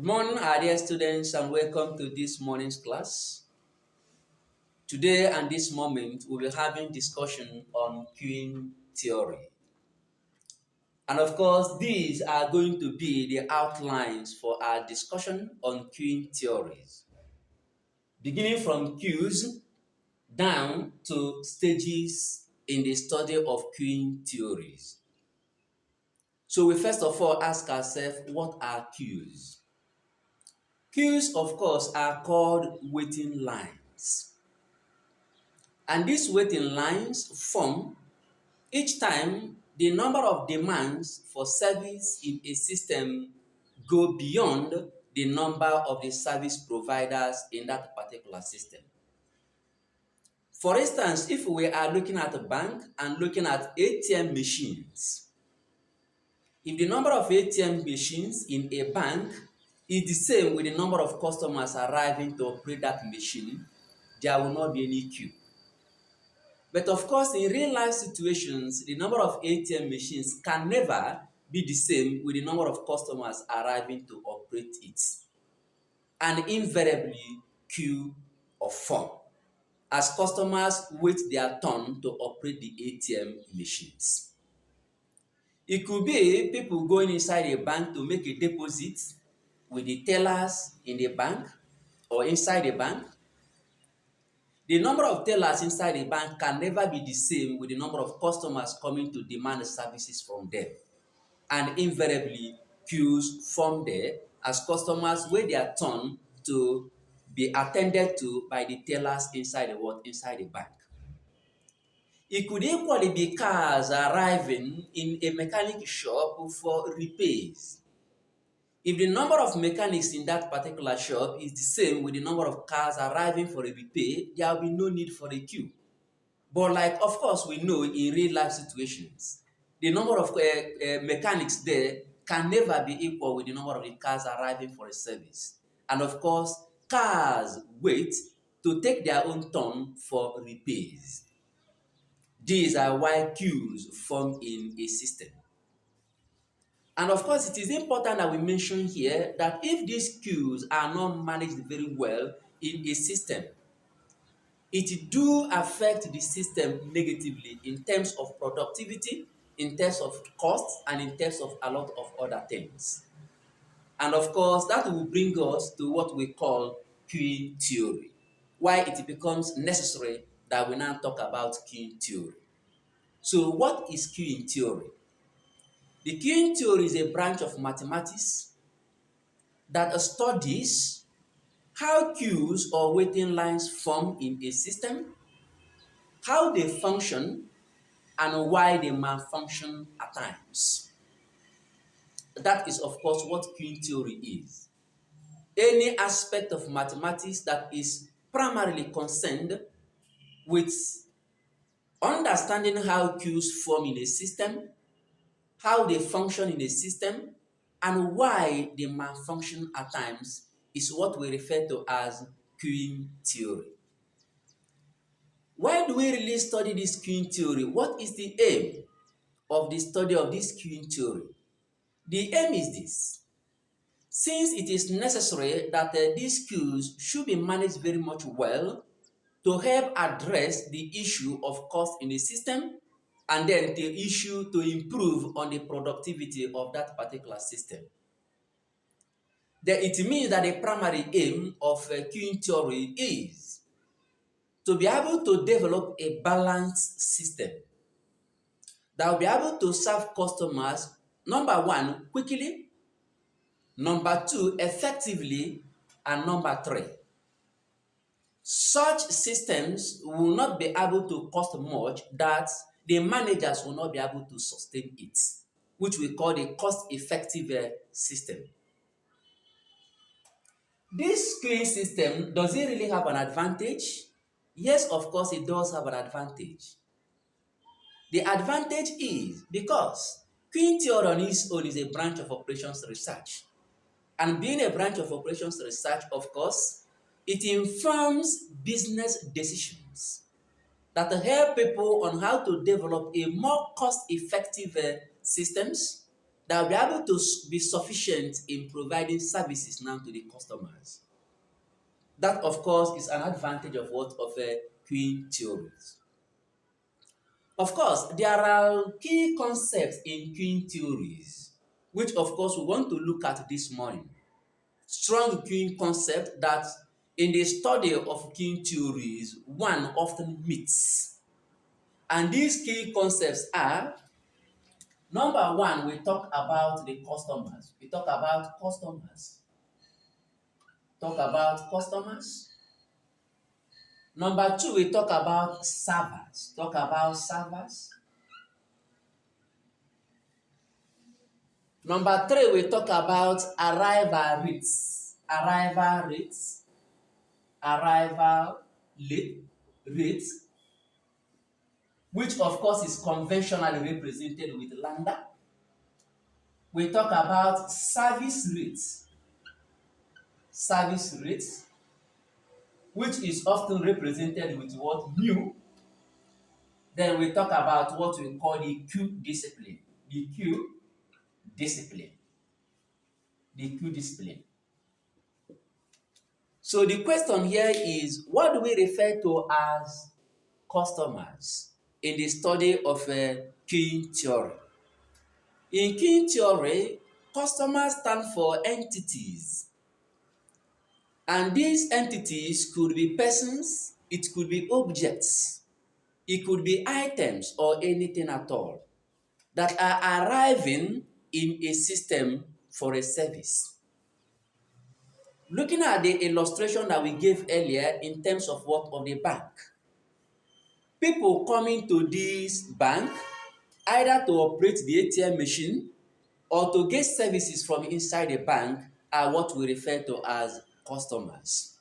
Good morning, our dear students, and welcome to this morning's class. Today and this moment, we'll be having discussion on queuing theory. And of course, these are going to be the outlines for our discussion on queuing theories, beginning from queues down to stages in the study of queuing theories. So we first of all ask ourselves, what are queues? Queues, of course, are called waiting lines. And these waiting lines form each time the number of demands for service in a system go beyond the number of the service providers in that particular system. For instance, if we are looking at a bank and looking at ATM machines, if the number of ATM machines in a bank is the same with the number of customers arriving to operate that machine, there will not be any queue. But of course, in real life situations, the number of ATM machines can never be the same with the number of customers arriving to operate it. And invariably, queue or form as customers wait their turn to operate the ATM machines. It could be people going inside a bank to make a deposit with the tellers in the bank or inside the bank. The number of tellers inside a bank can never be the same with the number of customers coming to demand services from them. And invariably, queues form there as customers wait their turn to be attended to by the tellers inside the bank. It could equally be cars arriving in a mechanic shop for repairs. If the number of mechanics in that particular shop is the same with the number of cars arriving for a repair, there will be no need for a queue. But like, of course, we know in real life situations, the number of mechanics there can never be equal with the number of the cars arriving for a service. And of course, cars wait to take their own turn for repairs. These are why queues form in a system. And of course, it is important that we mention here that if these queues are not managed very well in a system, it do affect the system negatively in terms of productivity, in terms of cost, and in terms of a lot of other things. And of course, that will bring us to what we call queuing theory, why it becomes necessary that we now talk about queuing theory. So what is queuing theory? The queuing theory is a branch of mathematics that studies how queues or waiting lines form in a system, how they function, and why they malfunction at times. That is, of course, what queuing theory is. Any aspect of mathematics that is primarily concerned with understanding how queues form in a system, how they function in a system, and why they malfunction at times is what we refer to as queuing theory. Why do we really study this queuing theory? What is the aim of the study of this queuing theory? The aim is this. Since it is necessary that these queues should be managed very much well to help address the issue of cost in the system and then the issue to improve on the productivity of that particular system. Then it means that the primary aim of queuing theory is to be able to develop a balanced system that will be able to serve customers, number one, quickly, number two, effectively, and number three. Such systems will not be able to cost much that the managers will not be able to sustain it, which we call the cost-effective system. This queuing system, does it really have an advantage? Yes, of course, it does have an advantage. The advantage is because queuing theory on its own is a branch of operations research. And being a branch of operations research, of course, it informs business decisions that help people on how to develop a more cost-effective systems that will be able to be sufficient in providing services now to the customers. That, of course, is an advantage of what? Of queuing theories. Of course, there are key concepts in queuing theories, which, of course, we want to look at this morning. Strong queuing concept that in the study of queuing theories, one often meets. And these key concepts are: number one, we talk about the customers. We talk about customers. Talk about customers. Number two, we talk about servers. Talk about servers. Number three, we talk about arrival rates. Arrival rates. Arrival rates, which of course is conventionally represented with lambda. We talk about service rates. Service rates, which is often represented with what? Mu. Then we talk about what we call the Q discipline. The Q discipline. The Q discipline. So the question here is, what do we refer to as customers in the study of queuing theory? In queuing theory, customers stand for entities. And these entities could be persons, it could be objects, it could be items or anything at all that are arriving in a system for a service. Looking at the illustration that we gave earlier in terms of what? Of the bank. People coming to this bank either to operate the ATM machine or to get services from inside the bank are what we refer to as customers.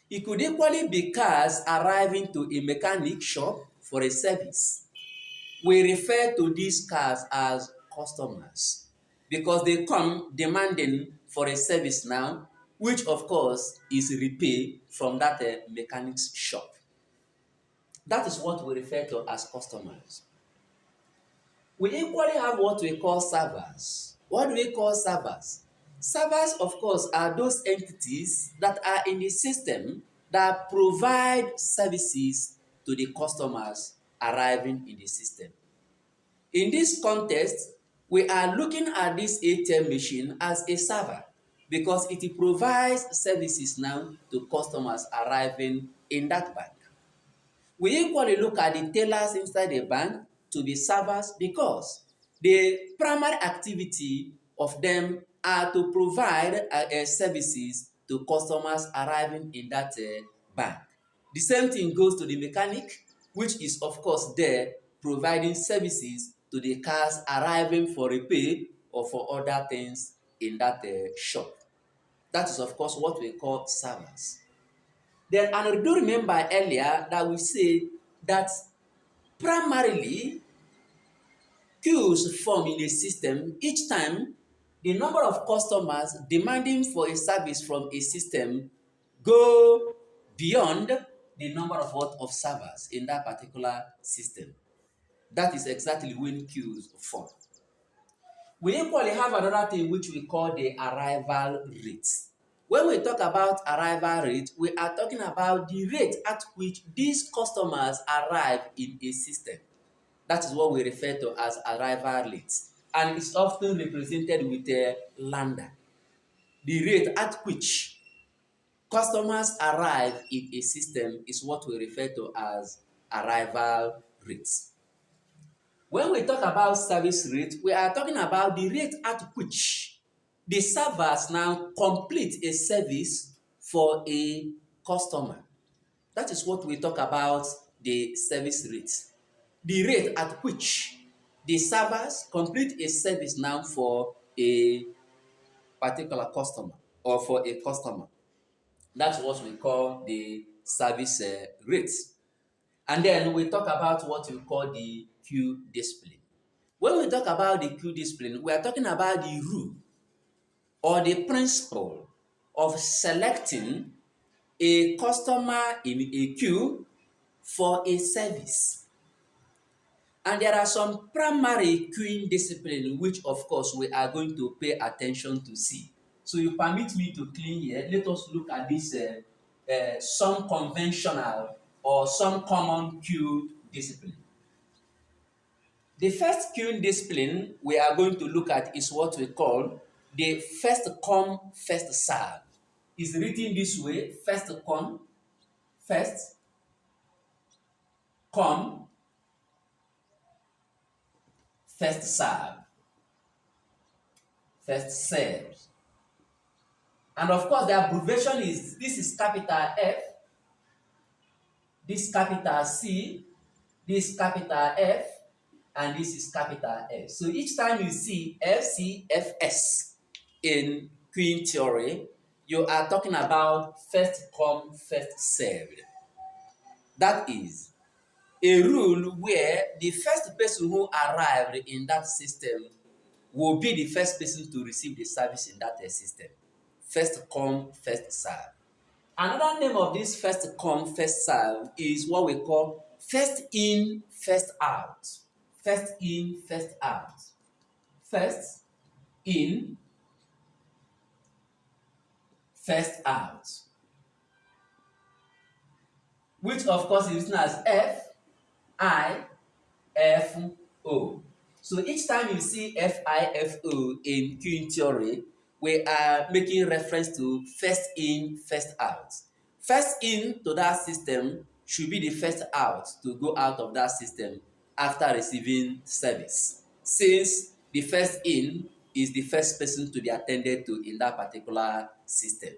It could equally be cars arriving to a mechanic shop for a service. We refer to these cars as customers because they come demanding for a service now, which of course is repair from that mechanic's shop. That is what we refer to as customers. We equally have what we call servers. What do we call servers? Servers, of course, are those entities that are in the system that provide services to the customers arriving in the system. In this context, we are looking at this ATM machine as a server because it provides services now to customers arriving in that bank. We equally look at the tellers inside the bank to be servers because the primary activity of them are to provide services to customers arriving in that bank. The same thing goes to the mechanic, which is of course there providing services to the cars arriving for repair or for other things in that shop. That is of course what we call servers. Then, and do remember earlier that we say that primarily queues form in a system each time the number of customers demanding for a service from a system go beyond the number of what? Of servers in that particular system. That is exactly when queues form. We equally have another thing which we call the arrival rate. When we talk about arrival rate, we are talking about the rate at which these customers arrive in a system. That is what we refer to as arrival rate. And it's often represented with a lambda. The rate at which customers arrive in a system is what we refer to as arrival rates. When we talk about service rate, we are talking about the rate at which the servers now complete a service for a customer. That is what we talk about the service rate. The rate at which the servers complete a service now for a particular customer or for a customer. That's what we call the service rate. And then we talk about what we call the queue discipline. When we talk about the queue discipline, we are talking about the rule or the principle of selecting a customer in a queue for a service. And there are some primary queuing discipline which of course we are going to pay attention to see. So you permit me to clean here. Let us look at this some conventional or some common queue discipline. The first queuing discipline we are going to look at is what we call the first come, first serve. It's written this way: first come, first come, first serve, first serve. And of course, the abbreviation is this is capital F, this capital C, this capital F, and this is capital F. So each time you see FCFS in queuing theory, you are talking about first come, first served. That is a rule where the first person who arrived in that system will be the first person to receive the service in that system. First come, first serve. Another name of this first come, first serve is what we call first in, first out. First in, first out. First in, first out. Which of course is known as FIFO. So each time you see FIFO in queuing theory, we are making reference to first in, first out. First in to that system should be the first out to go out of that system after receiving service, since the first in is the first person to be attended to in that particular system.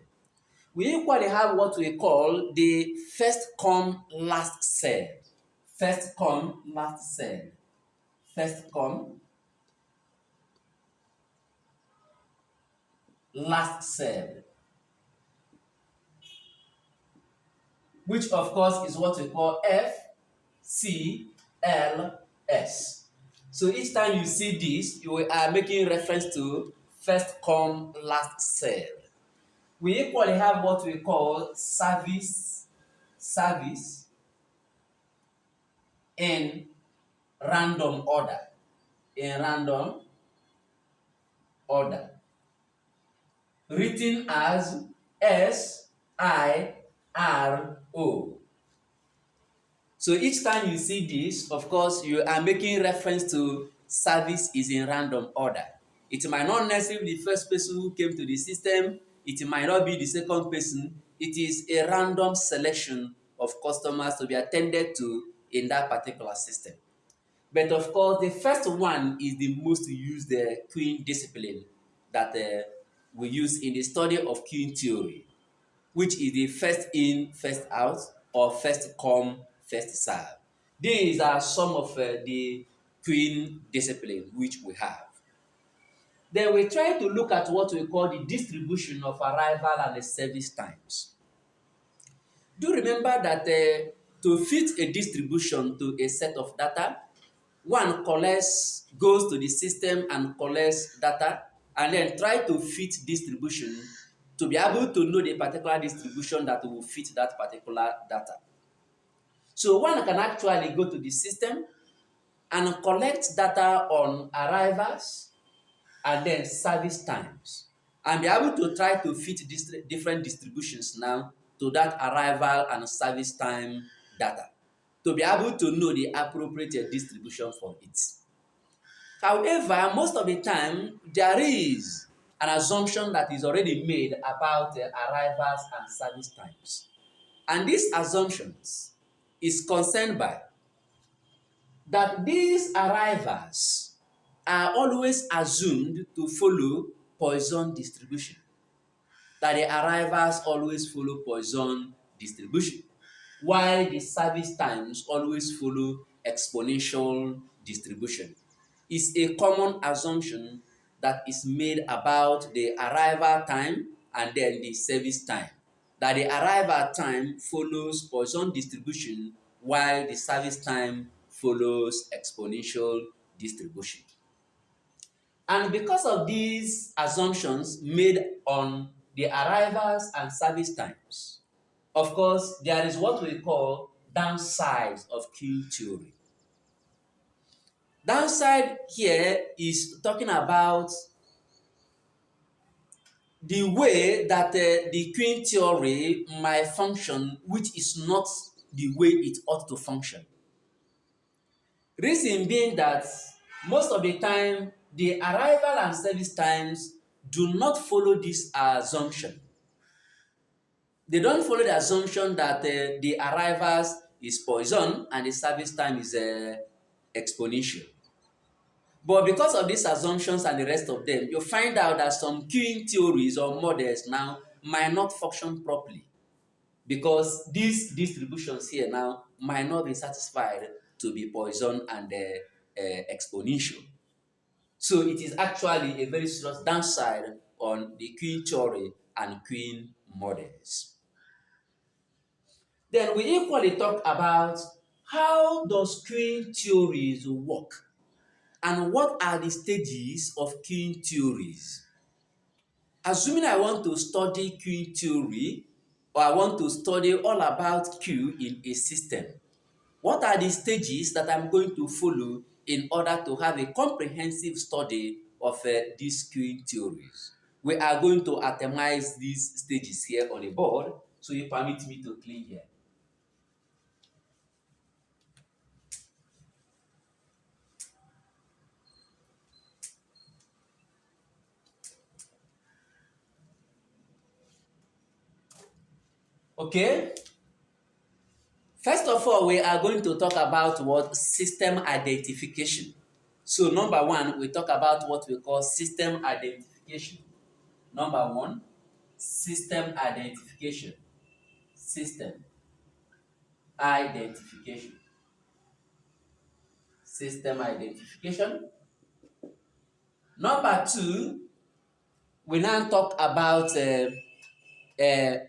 We equally have what we call the first come, last served. First come, last served. First come, last served. Which of course is what we call FCLS. So each time you see this, you are making reference to first come, last served. We equally have what we call service in random order. In random order. Written as SIRO. So each time you see this, of course, you are making reference to service is in random order. It might not necessarily be the first person who came to the system. It might not be the second person. It is a random selection of customers to be attended to in that particular system. But of course, the first one is the most used queuing discipline that we use in the study of queuing theory, which is the first in, first out, or first come, first serve. These are some of the queuing discipline which we have. Then we try to look at what we call the distribution of arrival and the service times. Do remember that to fit a distribution to a set of data, one goes to the system and collects data, and then try to fit distribution to be able to know the particular distribution that will fit that particular data. So one can actually go to the system and collect data on arrivals and then service times, and be able to try to fit different distributions now to that arrival and service time data, to be able to know the appropriate distribution for it. However, most of the time, there is an assumption that is already made about arrivals and service times. And these assumptions is concerned by that these arrivals are always assumed to follow Poisson distribution. That the arrivals always follow Poisson distribution, while the service times always follow exponential distribution. Is a common assumption that is made about the arrival time and then the service time. That the arrival time follows Poisson distribution while the service time follows exponential distribution. And because of these assumptions made on the arrivals and service times, of course, there is what we call downsides of queue theory. Downside here is talking about the way that the queen theory might function, which is not the way it ought to function. Reason being that most of the time, the arrival and service times do not follow this assumption. They don't follow the assumption that the arrivals is Poisson and the service time is exponential. But because of these assumptions and the rest of them, you find out that some queuing theories or models now might not function properly because these distributions here now might not be satisfied to be Poisson and exponential. So it is actually a very serious downside on the queuing theory and queuing models. Then we equally talk about how does queuing theories work and what are the stages of queuing theories. Assuming I want to study queuing theory or I want to study all about queue in a system, what are the stages that I'm going to follow in order to have a comprehensive study of these queuing theories? We are going to itemize these stages here on a board, so you permit me to clean here. Okay? First of all, we are going to talk about what system identification. So number one, we talk about what we call system identification. Number one, system identification. System identification. System identification. Number two, we now talk about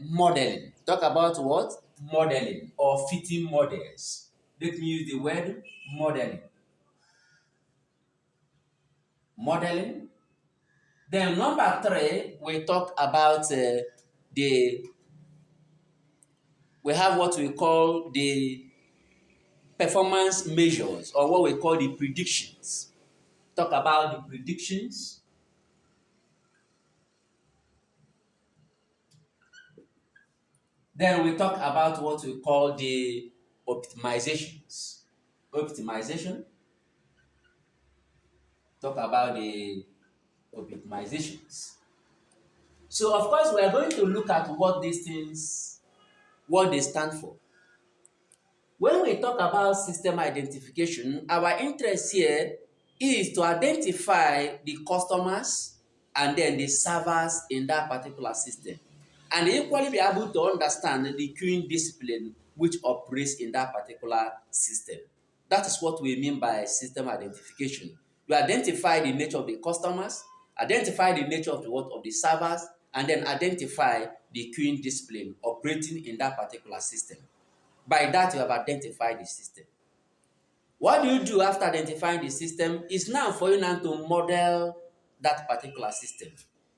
modeling. Talk about what? Modeling or fitting models. Let me use the word modeling. Modeling. Then number three, we talk about the we have what we call the performance measures or what we call the predictions. Talk about the predictions. Then we talk about what we call the optimizations. Optimization. Talk about the optimizations. So of course we are going to look at what these things, what they stand for. When we talk about system identification, our interest here is to identify the customers and then the servers in that particular system, and equally be able to understand the queuing discipline which operates in that particular system. That is what we mean by system identification. You identify the nature of the customers, identify the nature of the what of the servers, and then identify the queuing discipline operating in that particular system. By that, you have identified the system. What do you do after identifying the system is now for you now to model that particular system.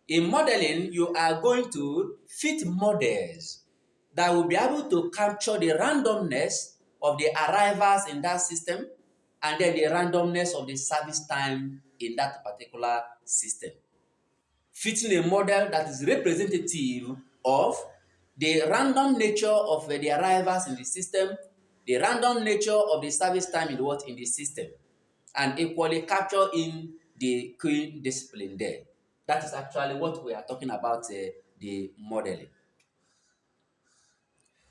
In modeling, you are going to fit models that will be able to capture the randomness of the arrivals in that system and then the randomness of the service time in that particular system. Fitting a model that is representative of the random nature of the arrivals in the system, the random nature of the service time in what in the system, and equally capture in the queuing discipline there. That is actually what we are talking about the modeling.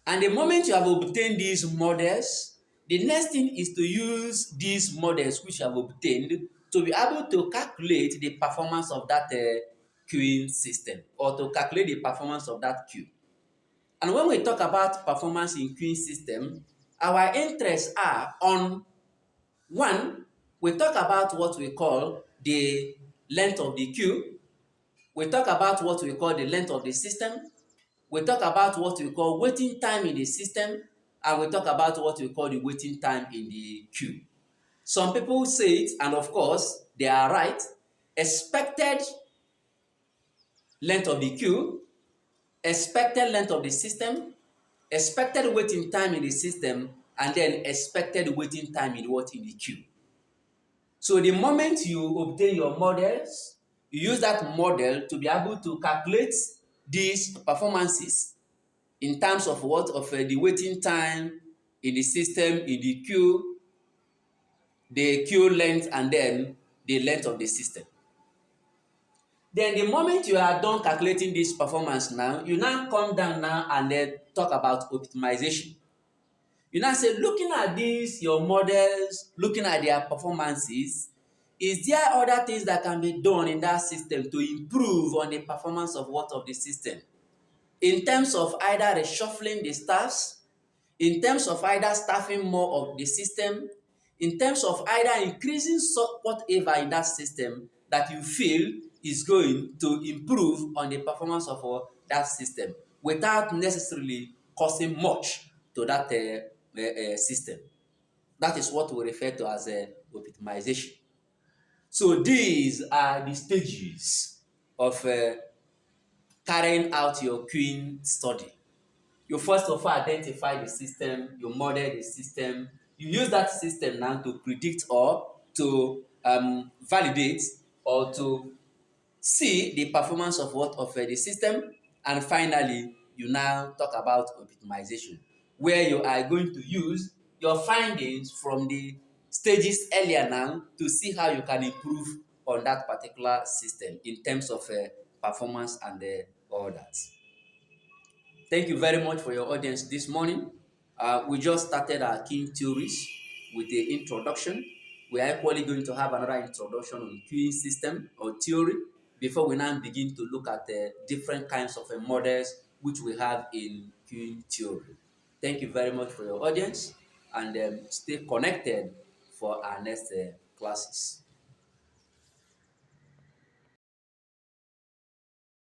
And the moment you have obtained these models, the next thing is to use these models which you have obtained to be able to calculate the performance of that queuing system or to calculate the performance of that queue. And when we talk about performance in queuing system, our interests are on one, we talk about what we call the length of the queue, we talk about what we call the length of the system, we talk about what we call waiting time in the system, and we talk about what we call the waiting time in the queue. Some people say it, and of course, they are right. Expected length of the queue, expected length of the system, expected waiting time in the system, and then expected waiting time in what in the queue. So the moment you obtain your models, you use that model to be able to calculate these performances in terms of what of the waiting time in the system, in the queue length, and then the length of the system. Then the moment you are done calculating this performance now, you now come down now and then talk about optimization. You now say, looking at these, your models, looking at their performances, is there other things that can be done in that system to improve on the performance of what of the system? In terms of either reshuffling the staffs, in terms of either staffing more of the system, in terms of either increasing whatever in that system that you feel is going to improve on the performance of that system without necessarily causing much to that system. That is what we refer to as optimization. So these are the stages of carrying out your queuing study. You first of all identify the system, you model the system, you use that system now to predict or to validate or to see the performance of what of the system, and finally you now talk about optimization, where you are going to use your findings from the stages earlier now to see how you can improve on that particular system in terms of performance and all that. Thank you very much for your audience this morning. We just started our keying theories with the introduction. We are equally going to have another introduction on queuing system or theory before we now begin to look at the different kinds of models which we have in queuing theory. Thank you very much for your audience, and stay connected for our next classes.